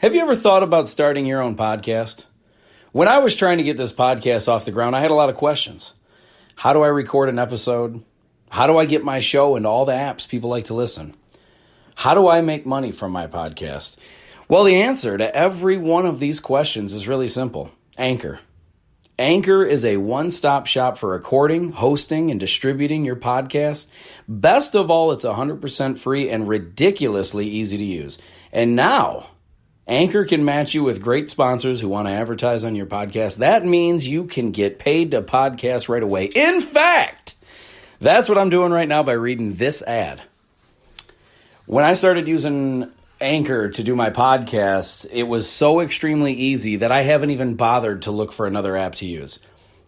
Have you ever thought about starting your own podcast? When I was trying to get this podcast off the ground, I had a lot of questions. How do I record an episode? How do I get my show into all the apps people like to listen? How do I make money from my podcast? Well, the answer to every one of these questions is really simple. Anchor. Anchor is a one-stop shop for recording, hosting, and distributing your podcast. Best of all, it's 100% free and ridiculously easy to use. And now, Anchor can match you with great sponsors who want to advertise on your podcast. That means you can get paid to podcast right away. In fact, that's what I'm doing right now by reading this ad. When I started using Anchor to do my podcast, it was so extremely easy that I haven't even bothered to look for another app to use.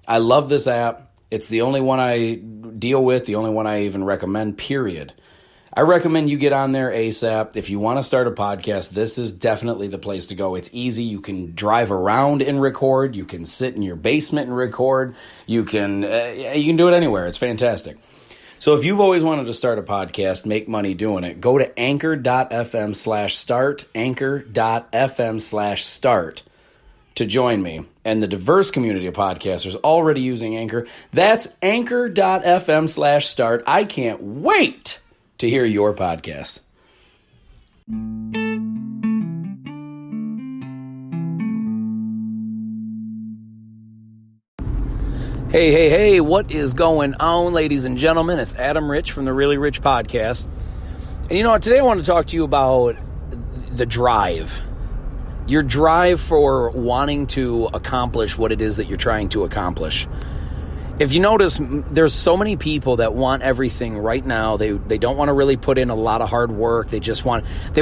I love this app. It's the only one I deal with, the only one I even recommend, period. I recommend you get on there ASAP. If you want to start a podcast, this is definitely the place to go. It's easy. You can drive around and record. You can sit in your basement and record. You can do it anywhere. It's fantastic. So if you've always wanted to start a podcast, make money doing it, go to anchor.fm/start, anchor.fm/start to join me and the diverse community of podcasters already using Anchor. That's anchor.fm/start. I can't wait to hear your podcast. Hey, what is going on, ladies and gentlemen? It's Adam Rich from the Really Rich Podcast. And you know what? Today I want to talk to you about the drive. Your drive for wanting to accomplish what it is that you're trying to accomplish. If you notice, there's so many people that want everything right now. They don't want to really put in a lot of hard work. They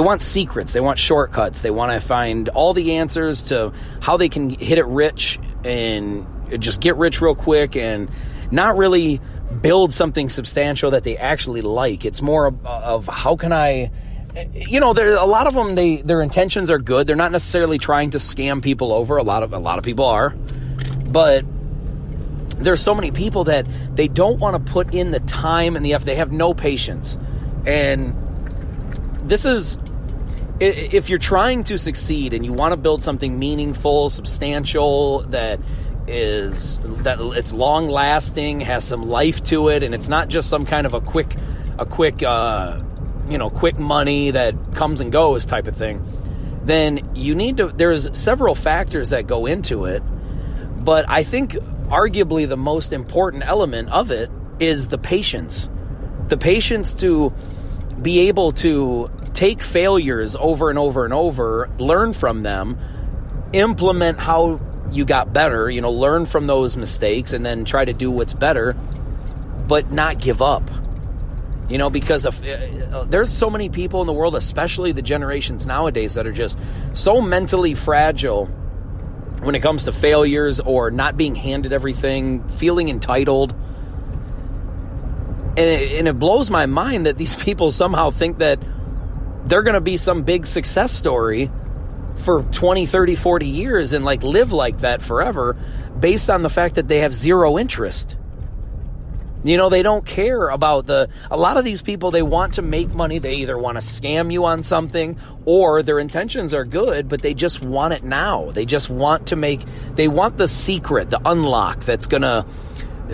want secrets. They want shortcuts. They want to find all the answers to how they can hit it rich and just get rich real quick and not really build something substantial that they actually like. It's more of how can I, a lot of them, their intentions are good. They're not necessarily trying to scam people over. A lot of people are, but there's so many people that they don't want to put in the time and the effort. They have no patience. And this is, if you're trying to succeed and you want to build something meaningful, substantial, that it's long lasting, has some life to it, and it's not just some kind of a quick money that comes and goes type of thing, then there's several factors that go into it. But I think arguably the most important element of it is the patience. The patience to be able to take failures over and over and over, learn from them, implement how you got better, learn from those mistakes and then try to do what's better, but not give up. Because there's so many people in the world, especially the generations nowadays, that are just so mentally fragile when it comes to failures or not being handed everything, feeling entitled. And it blows my mind that these people somehow think that they're going to be some big success story for 20, 30, 40 years and live like that forever based on the fact that they have zero interest. They don't care about a lot of these people, they want to make money. They either want to scam you on something or their intentions are good, but they just want it now. They just want they want the secret, the unlock that's going to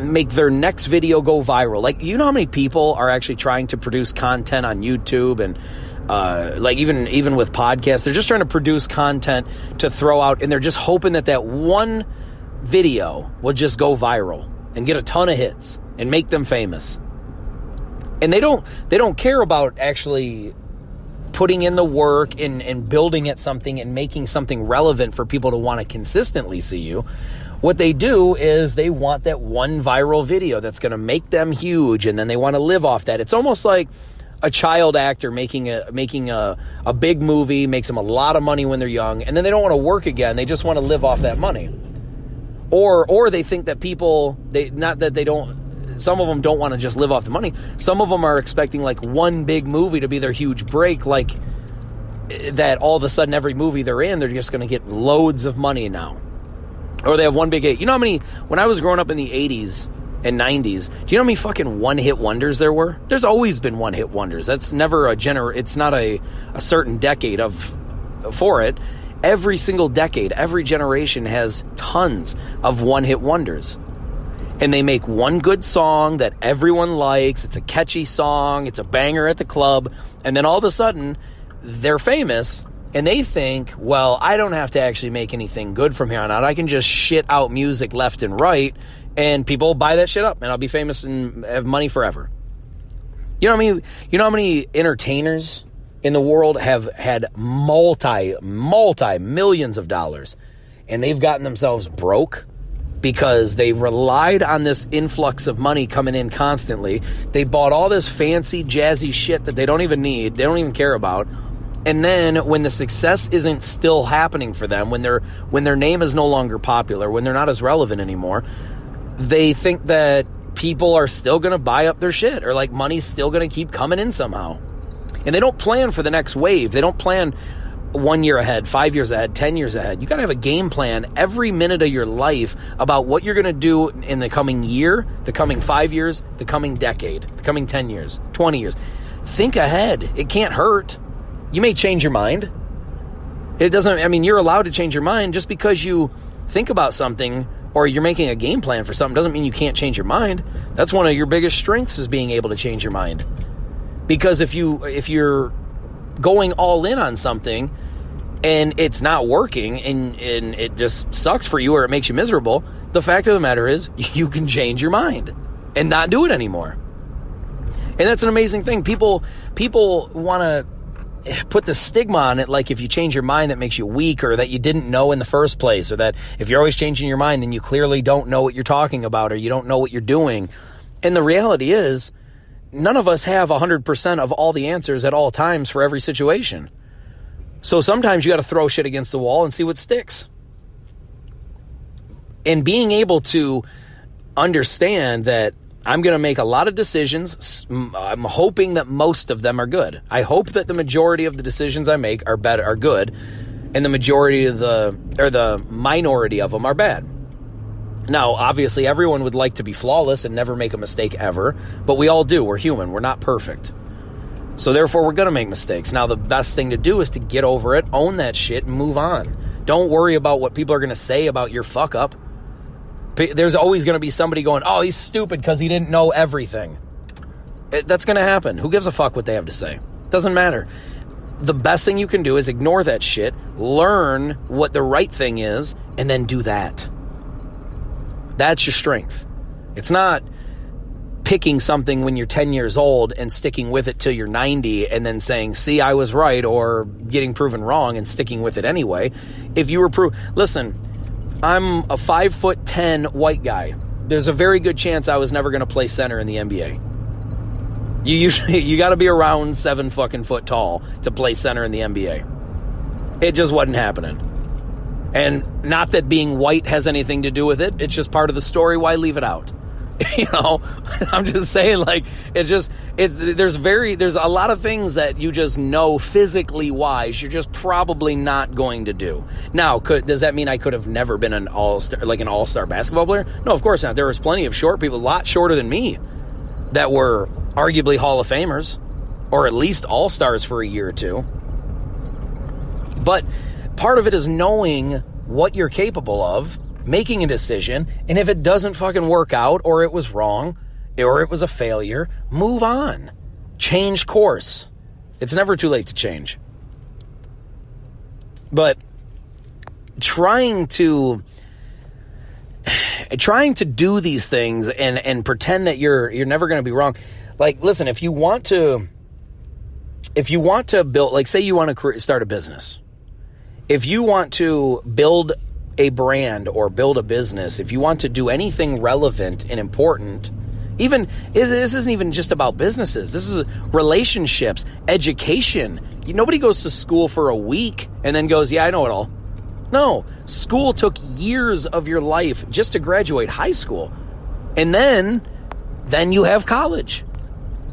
make their next video go viral. How many people are actually trying to produce content on YouTube and even with podcasts, they're just trying to produce content to throw out, and they're just hoping that one video will just go viral and get a ton of hits and make them famous. And they don't care about actually putting in the work and building at something and making something relevant for people to want to consistently see you. What they do is they want that one viral video that's going to make them huge, and then they want to live off that. It's almost like a child actor making a big movie, makes them a lot of money when they're young, and then they don't want to work again. They just want to live off that money. Or they think that some of them don't want to just live off the money. Some of them are expecting one big movie to be their huge break, that all of a sudden every movie they're in, they're just going to get loads of money now. Or they have one big hit. You know how many, when I was growing up in the 80s, and 90s, do you know how many fucking one-hit wonders there were? There's always been one-hit wonders. That's never it's not a certain decade for it. Every single decade, every generation has tons of one-hit wonders. And they make one good song that everyone likes. It's a catchy song. It's a banger at the club. And then all of a sudden, they're famous. And they think, well, I don't have to actually make anything good from here on out. I can just shit out music left and right. And people buy that shit up. And I'll be famous and have money forever. You know how many entertainers in the world have had multi millions of dollars. And they've gotten themselves broke because they relied on this influx of money coming in constantly. They bought all this fancy, jazzy shit that they don't even need, they don't even care about. And then when the success isn't still happening for them, when their name is no longer popular, when they're not as relevant anymore, they think that people are still going to buy up their shit, or like money's still going to keep coming in somehow. And they don't plan for the next wave. They don't plan 1 year ahead, 5 years ahead, 10 years ahead. You got to have a game plan every minute of your life about what you're going to do in the coming year, the coming 5 years, the coming decade, the coming 10 years, 20 years. Think ahead. It can't hurt. You may change your mind. You're allowed to change your mind. Just because you think about something or you're making a game plan for something doesn't mean you can't change your mind. That's one of your biggest strengths, is being able to change your mind. Because if you're going all in on something and it's not working and it just sucks for you or it makes you miserable, the fact of the matter is you can change your mind and not do it anymore. And that's an amazing thing. People want to put the stigma on it, like if you change your mind that makes you weak, or that you didn't know in the first place, or that if you're always changing your mind then you clearly don't know what you're talking about, or you don't know what you're doing. And the reality is, none of us have 100% of all the answers at all times for every situation. So sometimes you got to throw shit against the wall and see what sticks. And being able to understand that I'm going to make a lot of decisions. I'm hoping that most of them are good. I hope that the majority of the decisions I make are good, and the minority of them are bad. Now, obviously, everyone would like to be flawless and never make a mistake ever, but we all do. We're human. We're not perfect. So therefore, we're going to make mistakes. Now, the best thing to do is to get over it, own that shit, and move on. Don't worry about what people are going to say about your fuck up. There's always going to be somebody going, oh, he's stupid because he didn't know everything. That's going to happen. Who gives a fuck what they have to say? Doesn't matter. The best thing you can do is ignore that shit, learn what the right thing is, and then do that. That's your strength. It's not picking something when you're 10 years old and sticking with it till you're 90 and then saying, see, I was right, or getting proven wrong and sticking with it anyway. If you were listen, I'm a 5'10" white guy. There's a very good chance I was never going to play center in the NBA. You got to be around 7 fucking foot tall to play center in the NBA. It just wasn't happening. And not that being white has anything to do with it. It's just part of the story. Why leave it out? I'm just saying, like, there's a lot of things that you just know physically wise you're just probably not going to do. Now, does that mean I could have never been an all-star basketball player? No, of course not. There was plenty of short people, a lot shorter than me, that were arguably Hall of Famers, or at least all-stars for a year or two. But part of it is knowing what you're capable of, making a decision, and if it doesn't fucking work out, or it was wrong, or it was a failure, move on. Change course. It's never too late to change. But trying to do these things and pretend that you're never going to be wrong. Like, listen, if you want to build, like, say you want to start a business. If you want to build a brand or build a business, if you want to do anything relevant and important, even this isn't even just about businesses. This is relationships, education. Nobody goes to school for a week and then goes, yeah, I know it all. No, school took years of your life just to graduate high school. And then you have college.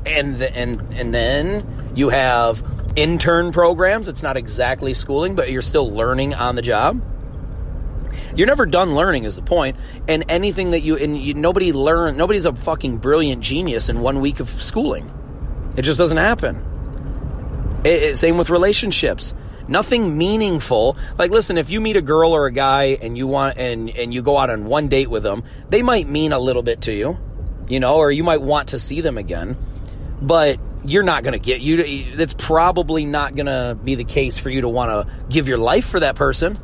And then you have intern programs. It's not exactly schooling, but you're still learning on the job. You're never done learning is the point. And anything that nobody's a fucking brilliant genius in 1 week of schooling. It just doesn't happen. Same with relationships. Nothing meaningful. Like, listen, if you meet a girl or a guy and you want and you go out on one date with them, they might mean a little bit to you, you know, or you might want to see them again. But you're not going to get you. It's probably not going to be the case for you to want to give your life for that person.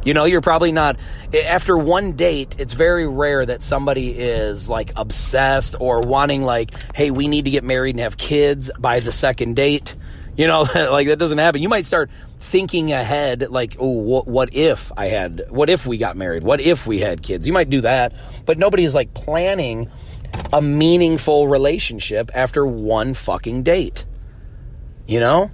You know, you're probably not. After one date, it's very rare that somebody is like obsessed or wanting like, hey, we need to get married and have kids by the second date. You know, like that doesn't happen. You might start thinking ahead, like, oh, what if we got married? What if we had kids? You might do that, but nobody is like planning a meaningful relationship after one fucking date, you know?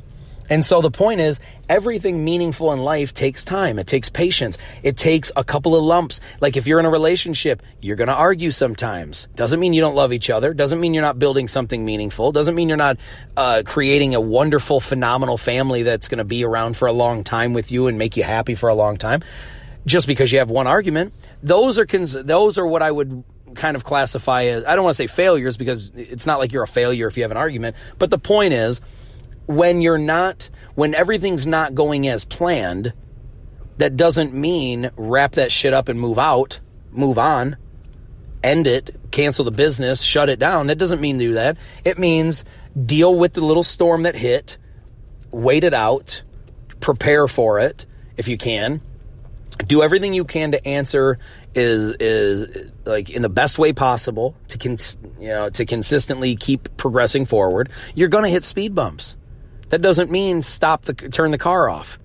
And so the point is, everything meaningful in life takes time. It takes patience. It takes a couple of lumps. Like if you're in a relationship, you're going to argue sometimes. Doesn't mean you don't love each other. Doesn't mean you're not building something meaningful. Doesn't mean you're not creating a wonderful, phenomenal family that's going to be around for a long time with you and make you happy for a long time. Just because you have one argument. Those are what I would kind of classify as, I don't want to say failures because it's not like you're a failure if you have an argument, but the point is when everything's not going as planned, that doesn't mean wrap that shit up and move on, end it, cancel the business, shut it down. That doesn't mean do that. It means deal with the little storm that hit, wait it out, prepare for it if you can. Do everything you can to answer is like in the best way possible to consistently keep progressing forward. You're going to hit speed bumps. That doesn't mean turn the car off.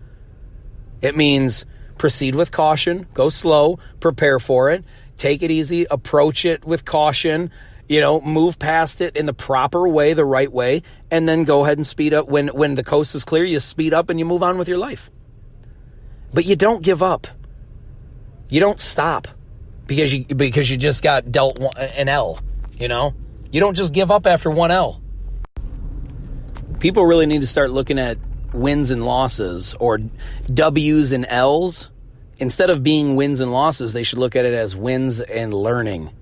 It means proceed with caution, go slow, prepare for it, take it easy, approach it with caution, you know, move past it in the proper way, the right way, and then go ahead and speed up. When the coast is clear, you speed up and you move on with your life. But you don't give up. You don't stop because you just got dealt an L, you know? You don't just give up after one L. People really need to start looking at wins and losses or W's and L's. Instead of being wins and losses, they should look at it as wins and learning,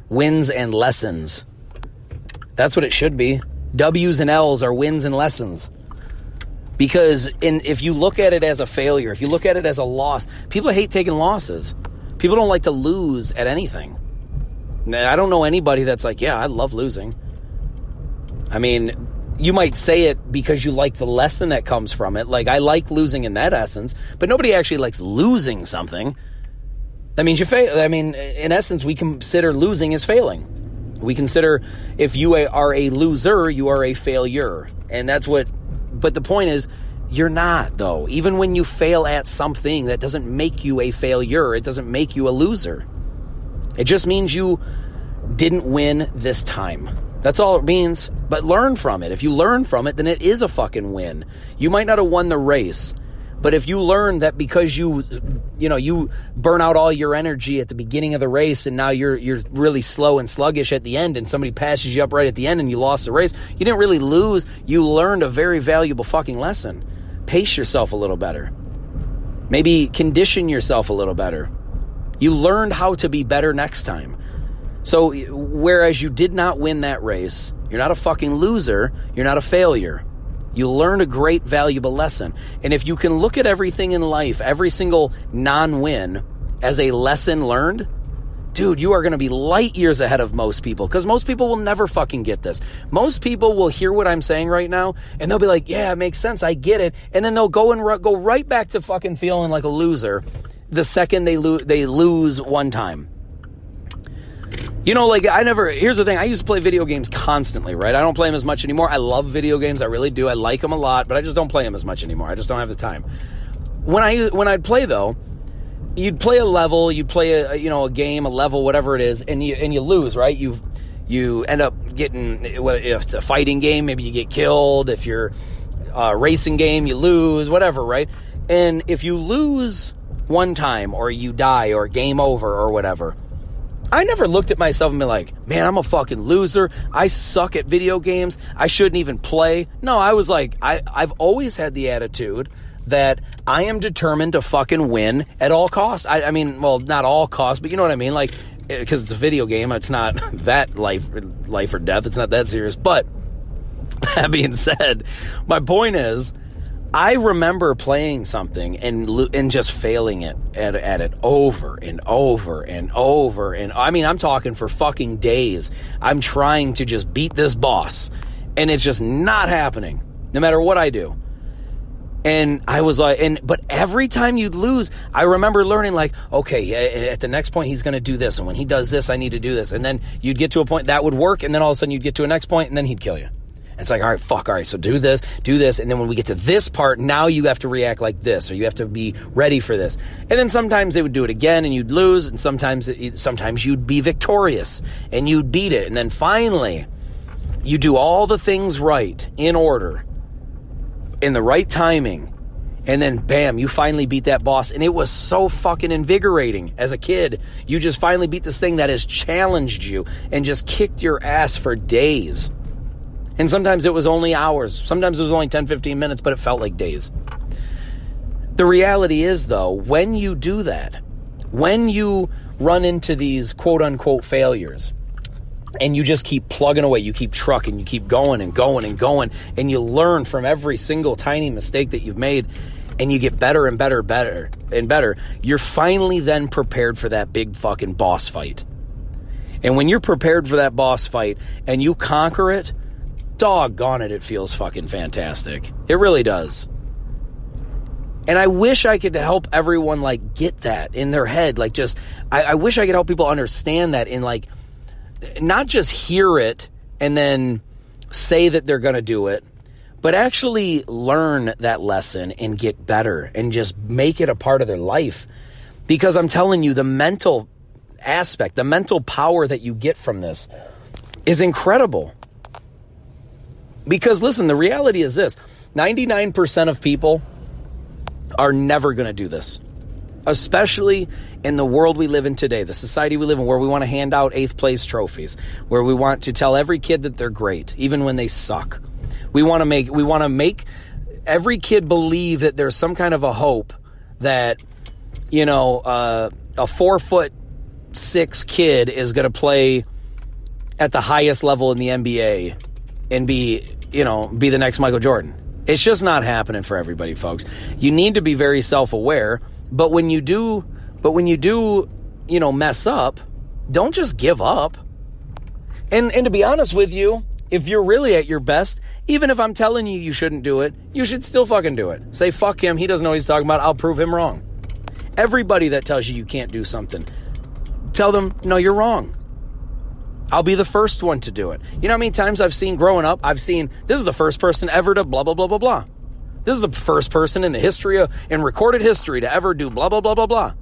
wins and lessons. That's what it should be. W's and L's are wins and lessons. Because if you look at it as a failure, if you look at it as a loss, people hate taking losses. People don't like to lose at anything. I don't know anybody that's like, yeah, I love losing. I mean, you might say it because you like the lesson that comes from it. Like, I like losing in that essence, but nobody actually likes losing something. That means you fail. I mean, in essence, we consider losing as failing. We consider if you are a loser, you are a failure. And that's what... But the point is, you're not, though. Even when you fail at something, that doesn't make you a failure. It doesn't make you a loser. It just means you didn't win this time. That's all it means. But learn from it. If you learn from it, then it is a fucking win. You might not have won the race, but if you learn that because you burn out all your energy at the beginning of the race and now you're really slow and sluggish at the end and somebody passes you up right at the end and you lost the race, you didn't really lose. You learned a very valuable fucking lesson. Pace yourself a little better. Maybe condition yourself a little better. You learned how to be better next time. So whereas you did not win that race, you're not a fucking loser, you're not a failure. You learned a great, valuable lesson. And if you can look at everything in life, every single non-win, as a lesson learned, dude, you are going to be light years ahead of most people, because most people will never fucking get this. Most people will hear what I'm saying right now, and they'll be like, yeah, it makes sense, I get it. And then they'll go right back to fucking feeling like a loser the second they lose one time. You know, like, here's the thing, I used to play video games constantly, right? I don't play them as much anymore. I love video games, I really do. I like them a lot, but I just don't play them as much anymore. I just don't have the time. When I'd play, though, you'd play a level, you'd play a game, a level, whatever it is, and you lose, right? You end up getting, if it's a fighting game, maybe you get killed. If you're a racing game, you lose, whatever, right? And if you lose one time, or you die, or game over, or whatever, I never looked at myself and been like, man, I'm a fucking loser. I suck at video games. I shouldn't even play. No, I was like, I've always had the attitude that I am determined to fucking win at all costs. I mean, well, not all costs, but you know what I mean? Like, because it's a video game, it's not that life or death. It's not that serious. But that being said, my point is, I remember playing something and just failing at it over and over and over. And I mean, I'm talking for fucking days. I'm trying to just beat this boss, and it's just not happening, no matter what I do. And I was like, but every time you'd lose, I remember learning like, okay, at the next point, he's going to do this. And when he does this, I need to do this. And then you'd get to a point that would work. And then all of a sudden you'd get to a next point and then he'd kill you. It's like, all right, so do this. And then when we get to this part, now you have to react like this, or you have to be ready for this. And then sometimes they would do it again and you'd lose. And sometimes you'd be victorious and you'd beat it. And then finally, you do all the things right in order, in the right timing. And then bam, you finally beat that boss. And it was so fucking invigorating as a kid. You just finally beat this thing that has challenged you and just kicked your ass for days. And sometimes it was only hours. Sometimes it was only 10, 15 minutes, but it felt like days. The reality is, though, when you do that, when you run into these quote-unquote failures, and you just keep plugging away, you keep trucking, you keep going and going and going, and you learn from every single tiny mistake that you've made, and you get better and better and better, you're finally then prepared for that big fucking boss fight. And when you're prepared for that boss fight and you conquer it, doggone it, it feels fucking fantastic. It really does. And I wish I could help everyone like get that in their head. Like just, I wish I could help people understand that in like, not just hear it and then say that they're going to do it, but actually learn that lesson and get better and just make it a part of their life. Because I'm telling you, the mental aspect, the mental power that you get from this is incredible. Because listen, the reality is this, 99% of people are never going to do this, especially in the world we live in today, the society we live in, where we want to hand out 8th place trophies, where we want to tell every kid that they're great, even when they suck. We want to make every kid believe that there's some kind of a hope that, you know, a 4'6" kid is going to play at the highest level in the NBA and be the next Michael Jordan. It's just not happening for everybody, folks. You need to be very self-aware, but when you do, mess up, don't just give up. And to be honest with you, if you're really at your best, even if I'm telling you you shouldn't do it, you should still fucking do it. Say, fuck him, he doesn't know what he's talking about, I'll prove him wrong. Everybody that tells you can't do something, tell them, no, you're wrong. I'll be the first one to do it. You know how many times I've seen growing up, this is the first person ever to blah, blah, blah, blah, blah. This is the first person in recorded history to ever do blah, blah, blah, blah, blah.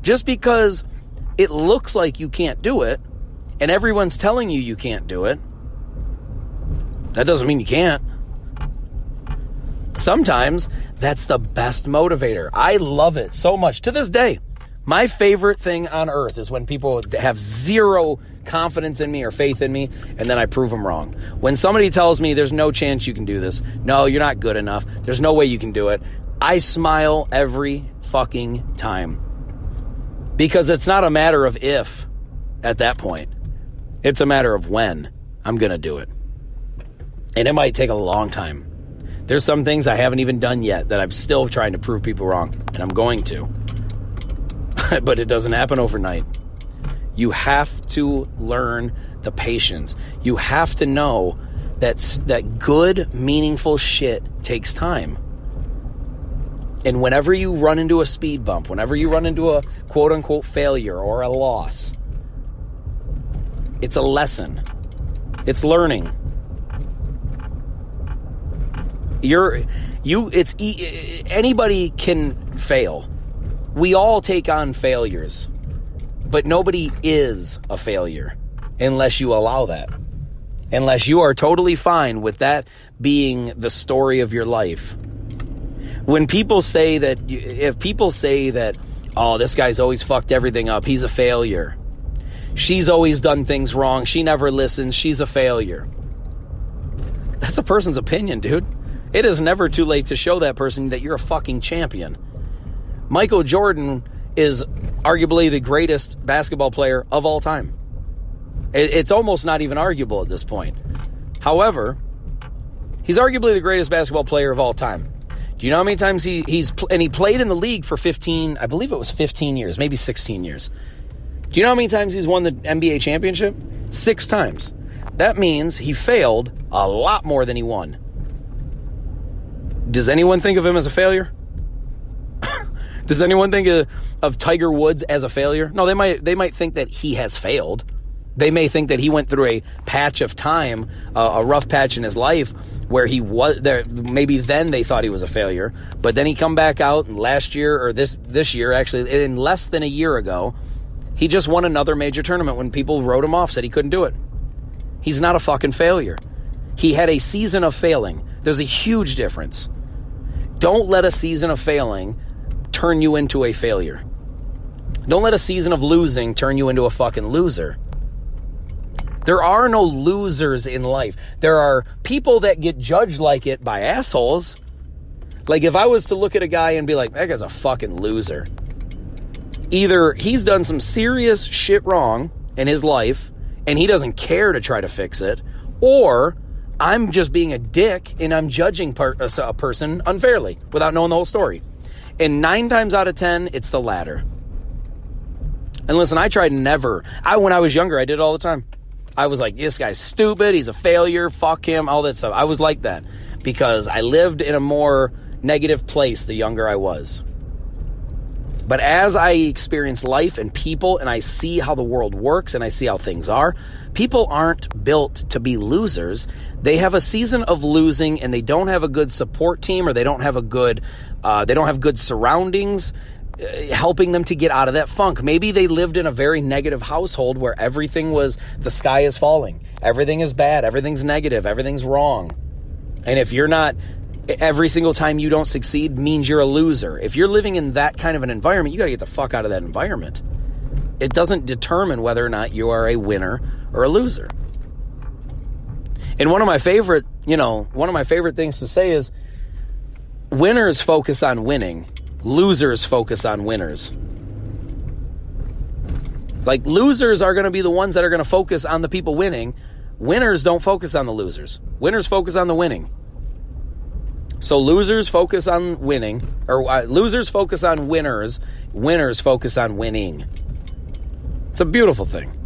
Just because it looks like you can't do it, and everyone's telling you can't do it, that doesn't mean you can't. Sometimes that's the best motivator. I love it so much. To this day, my favorite thing on earth is when people have zero confidence in me or faith in me, and then I prove them wrong. When somebody tells me there's no chance you can do this, no, you're not good enough, there's no way you can do it, I smile every fucking time. Because it's not a matter of if at that point. It's a matter of when I'm going to do it. And it might take a long time. There's some things I haven't even done yet that I'm still trying to prove people wrong, and I'm going to. But it doesn't happen overnight. You have to learn the patience. You have to know that good, meaningful shit takes time. And whenever you run into a speed bump, whenever you run into a quote-unquote failure or a loss, it's a lesson. It's learning. Anybody can fail. We all take on failures, but nobody is a failure unless you allow that. Unless you are totally fine with that being the story of your life. When people say that, if people say that, oh, this guy's always fucked everything up, he's a failure. She's always done things wrong, she never listens, she's a failure. That's a person's opinion, dude. It is never too late to show that person that you're a fucking champion. Michael Jordan is arguably the greatest basketball player of all time. It's almost not even arguable at this point. However, he's arguably the greatest basketball player of all time. Do you know how many times he played in the league for 15, I believe it was 15 years, maybe 16 years. Do you know how many times he's won the NBA championship? 6 times. That means he failed a lot more than he won. Does anyone think of him as a failure? Does anyone think of Tiger Woods as a failure? No, they might think that he has failed. They may think that he went through a patch of time, a rough patch in his life where he was there. Maybe then they thought he was a failure, but then he come back out and last year or this year, actually in less than a year ago, he just won another major tournament when people wrote him off, said he couldn't do it. He's not a fucking failure. He had a season of failing. There's a huge difference. Don't let a season of failing turn you into a failure. Don't let a season of losing turn you into a fucking loser. There are no losers in life. There are people that get judged like it by assholes. Like if I was to look at a guy and be like, that guy's a fucking loser. Either he's done some serious shit wrong in his life and he doesn't care to try to fix it, or I'm just being a dick and I'm judging a person unfairly without knowing the whole story. And 9 times out of 10, it's the latter. And listen, when I was younger, I did it all the time. I was like, this guy's stupid, he's a failure, fuck him, all that stuff. I was like that because I lived in a more negative place the younger I was. But as I experience life and people and I see how the world works and I see how things are, people aren't built to be losers. They have a season of losing and they don't have a good support team or they don't have good surroundings helping them to get out of that funk. Maybe they lived in a very negative household where everything was, the sky is falling. Everything is bad. Everything's negative. Everything's wrong. And if you're not, every single time you don't succeed means you're a loser. If you're living in that kind of an environment, you got to get the fuck out of that environment. It doesn't determine whether or not you are a winner or a loser. And one of my favorite things to say is winners focus on winning. Losers focus on winners. Like losers are going to be the ones that are going to focus on the people winning. Winners don't focus on the losers. Winners focus on the winning. So losers focus on winning, or losers focus on winners. Winners focus on winning. It's a beautiful thing.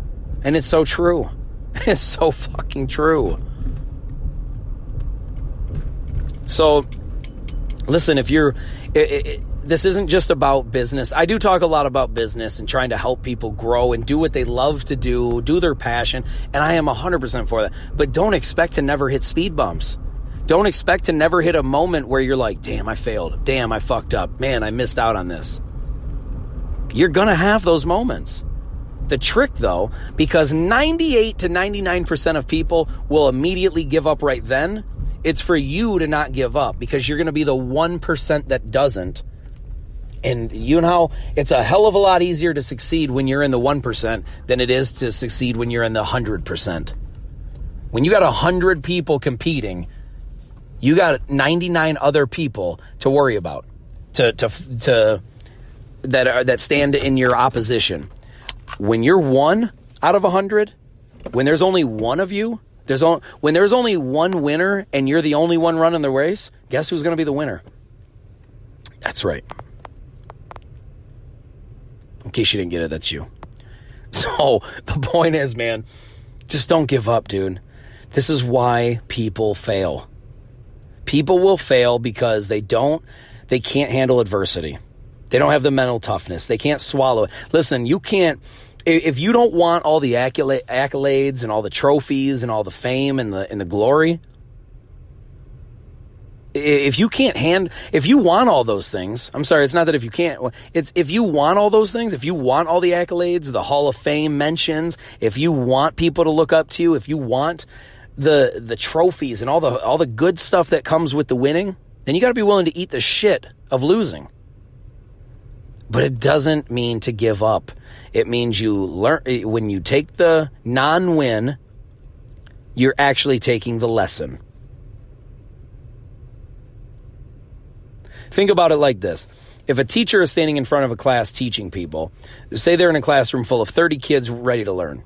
And it's so true. It's so fucking true. So listen, if you're, this isn't just about business. I do talk a lot about business and trying to help people grow and do what they love to do their passion. And I am 100% for that. But don't expect to never hit speed bumps. Don't expect to never hit a moment where you're like, damn, I failed. Damn, I fucked up. Man, I missed out on this. You're going to have those moments. The trick, though, because 98 to 99% of people will immediately give up right then, it's for you to not give up because you're going to be the 1% that doesn't. And you know how it's a hell of a lot easier to succeed when you're in the 1% than it is to succeed when you're in the 100%. When you got 100 people competing, you got 99 other people to worry about, that stand in your opposition. When you're 1 out of 100, when there's only one of you, when there's only one winner and you're the only one running the race, guess who's going to be the winner? That's right. In case you didn't get it, that's you. So the point is, man, just don't give up, dude. This is why people fail. People will fail because they can't handle adversity. They don't have the mental toughness. They can't swallow it. Listen, you can't, if you don't want all the accolades and all the trophies and all the fame and the glory, if you want all those things, I'm sorry, it's not that if you can't, it's if you want all those things, if you want all the accolades, the Hall of Fame mentions, if you want people to look up to you, if you want the trophies and all the good stuff that comes with the winning, then you got to be willing to eat the shit of losing. But it doesn't mean to give up. It means you learn, when you take the non-win, you're actually taking the lesson. Think about it like this. If a teacher is standing in front of a class teaching people, say they're in a classroom full of 30 kids ready to learn.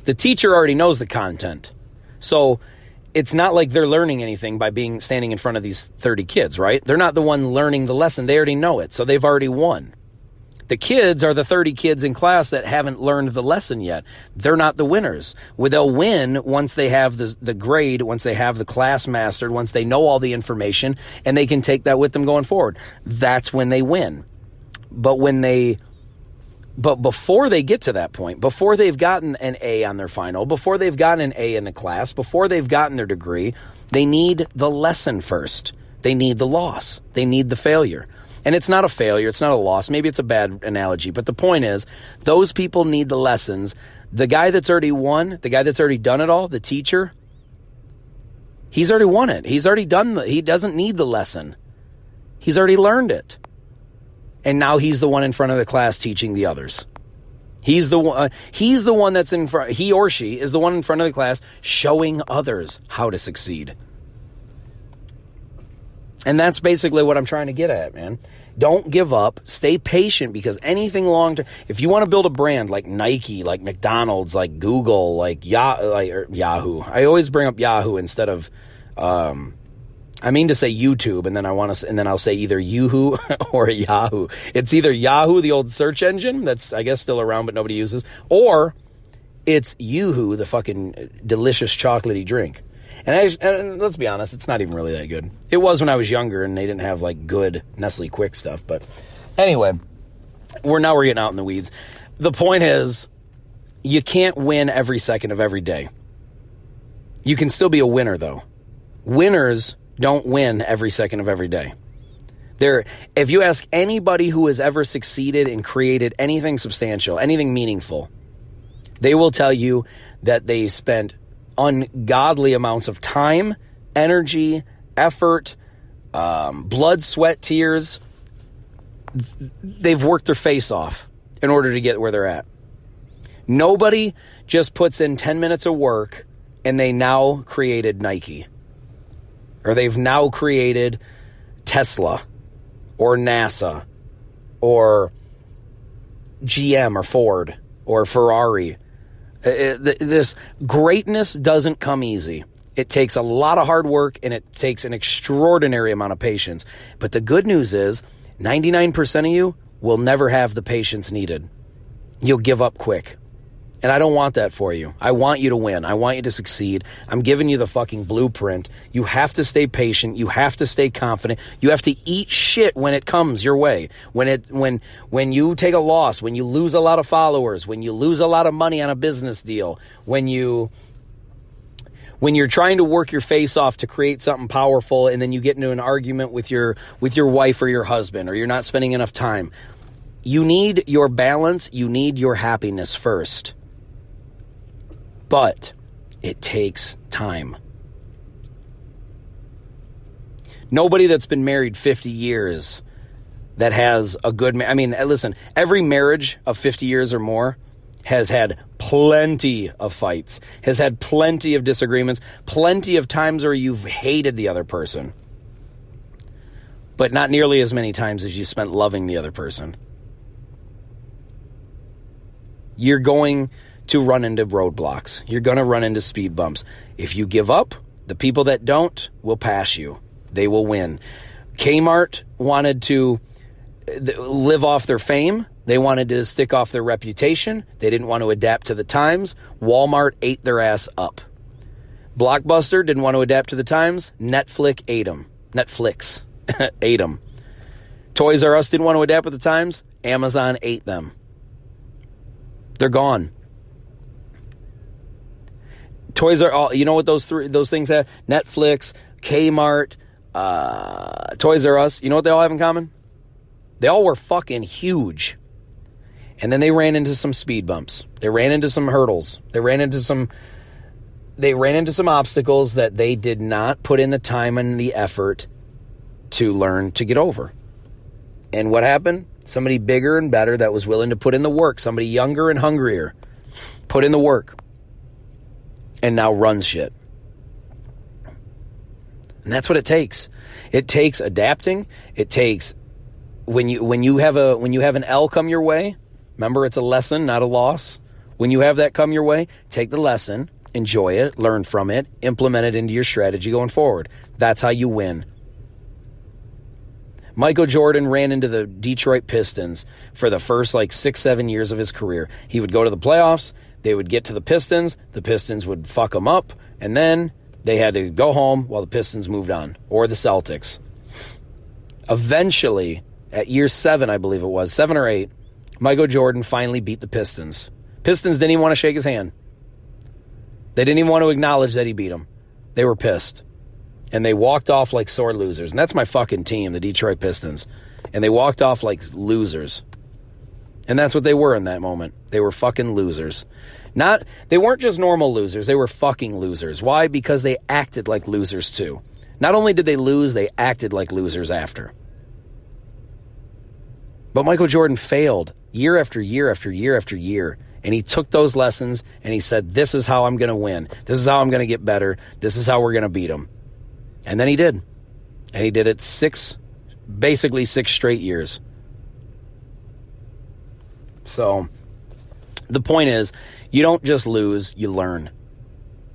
The teacher already knows the content. So it's not like they're learning anything by standing in front of these 30 kids, right? They're not the one learning the lesson. They already know it, so they've already won. The kids are the 30 kids in class that haven't learned the lesson yet. They're not the winners. They'll win once they have the grade, once they have the class mastered, once they know all the information, and they can take that with them going forward. That's when they win. But before they get to that point, before they've gotten an A on their final, before they've gotten an A in the class, before they've gotten their degree, they need the lesson first. They need the loss. They need the failure. And it's not a failure. It's not a loss. Maybe it's a bad analogy. But the point is, those people need the lessons. The guy that's already won, the guy that's already done it all, the teacher, he's already won it. He's already done he doesn't need the lesson. He's already learned it. And now he's the one in front of the class teaching the others. He's the one that's in front, he or she is the one in front of the class showing others how to succeed. And that's basically what I'm trying to get at, man. Don't give up. Stay patient, because anything long-term, if you want to build a brand like Nike, like McDonald's, like Google, like Yahoo. I always bring up Yahoo instead of, I mean to say YouTube, and then I'll say either Yoohoo or Yahoo. It's either Yahoo, the old search engine that's, I guess, still around but nobody uses, or it's Yoo-hoo, the fucking delicious chocolatey drink. And let's be honest, it's not even really that good. It was when I was younger and they didn't have like good Nestle Quick stuff. But anyway, we're getting out in the weeds. The point is, you can't win every second of every day. You can still be a winner, though. Winners don't win every second of every day. If you ask anybody who has ever succeeded and created anything substantial, anything meaningful, they will tell you that they spent ungodly amounts of time, energy, effort, blood, sweat, tears. They've worked their face off in order to get where they're at. Nobody just puts in 10 minutes of work and they now created Nike. Or they've now created Tesla or NASA or GM or Ford or Ferrari. This greatness doesn't come easy. It takes a lot of hard work and it takes an extraordinary amount of patience. But the good news is 99% of you will never have the patience needed. You'll give up quick. And I don't want that for you. I want you to win. I want you to succeed. I'm giving you the fucking blueprint. You have to stay patient. You have to stay confident. You have to eat shit when it comes your way. When you take a loss, when you lose a lot of followers, when you lose a lot of money on a business deal, when you're trying to work your face off to create something powerful and then you get into an argument with your wife or your husband, or you're not spending enough time. You need your balance. You need your happiness first. But it takes time. Nobody that's been married 50 years that has a good... listen, every marriage of 50 years or more has had plenty of fights, has had plenty of disagreements, plenty of times where you've hated the other person. But not nearly as many times as you spent loving the other person. You're going to run into roadblocks. You're going to run into speed bumps. If you give up, the people that don't will pass you. They will win. Kmart wanted to live off their fame. They wanted to stick off their reputation. They didn't want to adapt to the times. Walmart ate their ass up. Blockbuster didn't want to adapt to the times. Netflix ate them. Ate them. Toys R Us didn't want to adapt with the times. Amazon ate them. They're gone. Toys are all, you know what those things have? Netflix, Kmart, Toys R Us. You know what they all have in common? They all were fucking huge. And then they ran into some speed bumps. They ran into some hurdles. They ran into some obstacles that they did not put in the time and the effort to learn to get over. And what happened? Somebody bigger and better that was willing to put in the work. Somebody younger and hungrier put in the work. And now runs shit. And that's what it takes. It takes adapting. It takes when you have an L come your way. Remember, it's a lesson, not a loss. When you have that come your way, take the lesson enjoy it, learn from it, implement it into your strategy going forward. That's how you win. Michael Jordan ran into the Detroit Pistons for the first 6-7 years of his career. He would go to the playoffs, they would get to the Pistons would fuck him up, and then they had to go home while the Pistons moved on, or the Celtics. Eventually, at year 7, I believe it was, 7 or 8, Michael Jordan finally beat the Pistons. Pistons didn't even want to shake his hand. They didn't even want to acknowledge that he beat them. They were pissed. And they walked off like sore losers. And that's my fucking team, the Detroit Pistons. And they walked off like losers. And that's what they were in that moment. They were fucking losers. They weren't just normal losers. They were fucking losers. Why? Because they acted like losers too. Not only did they lose, they acted like losers after. But Michael Jordan failed year after year after year after year. And he took those lessons and he said, this is how I'm going to win. This is how I'm going to get better. This is how we're going to beat them. And then he did. And he did it basically 6 straight years. So the point is, you don't just lose, you learn.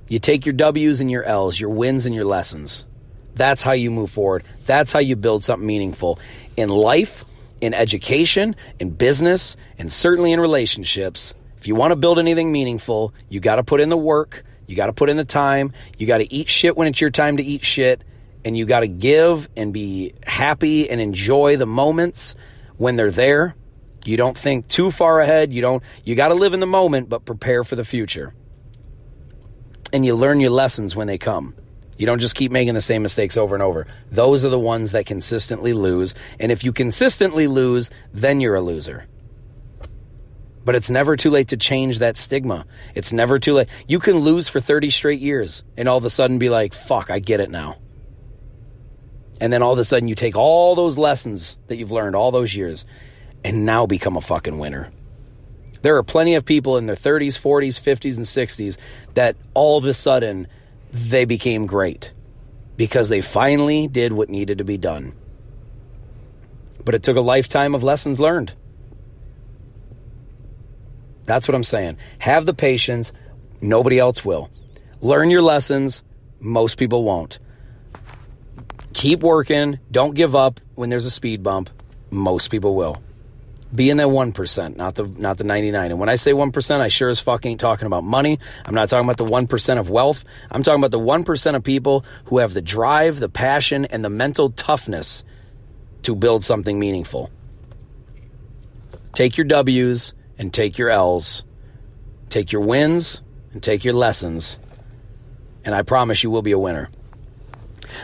You take your W's and your L's, your wins and your lessons. That's how you move forward. That's how you build something meaningful in life, in education, in business, and certainly in relationships. If you want to build anything meaningful, you got to put in the work. You got to put in the time. You got to eat shit when it's your time to eat shit. And you got to give and be happy and enjoy the moments when they're there. You don't think too far ahead. You got to live in the moment, but prepare for the future. And you learn your lessons when they come. You don't just keep making the same mistakes over and over. Those are the ones that consistently lose. And if you consistently lose, then you're a loser. But it's never too late to change that stigma. It's never too late. You can lose for 30 straight years and all of a sudden be like, fuck, I get it now. And then all of a sudden you take all those lessons that you've learned all those years and now become a fucking winner. There are plenty of people in their 30s, 40s, 50s, and 60s that all of a sudden they became great because they finally did what needed to be done. But it took a lifetime of lessons learned. That's what I'm saying. Have the patience. Nobody else will. Learn your lessons. Most people won't. Keep working. Don't give up when there's a speed bump. Most people will. Be in that 1%, not the 99. And when I say 1%, I sure as fuck ain't talking about money. I'm not talking about the 1% of wealth. I'm talking about the 1% of people who have the drive, the passion, and the mental toughness to build something meaningful. Take your W's and take your L's. Take your wins and take your lessons. And I promise you will be a winner.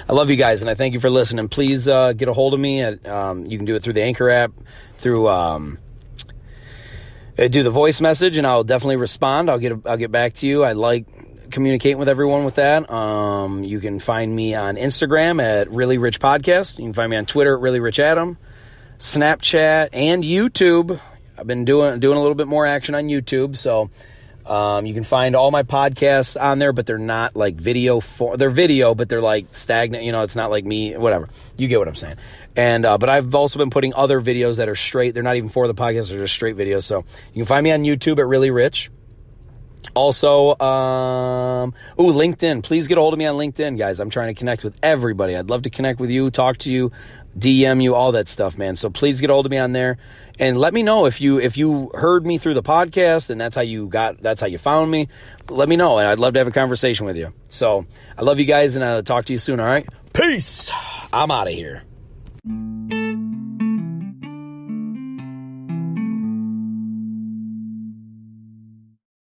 I love you guys, and I thank you for listening. Please get a hold of me. You can do it through the Anchor app, through do the voice message, and I'll definitely respond. I'll get back to you. I like communicating with everyone with that. You can find me on Instagram at Really Rich Podcast. You can find me on Twitter at Really Rich Adam, Snapchat, and YouTube. I've been doing a little bit more action on YouTube, so you can find all my podcasts on there, but they're not like video. They're video, but they're like stagnant. It's not like me, whatever. You get what I'm saying. And but I've also been putting other videos that are straight. They're not even for the podcast. They're just straight videos. So you can find me on YouTube at Really Rich. Also, LinkedIn. Please get a hold of me on LinkedIn, guys. I'm trying to connect with everybody. I'd love to connect with you, talk to you, DM you, all that stuff, man. So please get a hold of me on there. And let me know if you heard me through the podcast and that's how you found me. Let me know, and I'd love to have a conversation with you. So I love you guys, and I'll talk to you soon, all right? Peace. I'm out of here.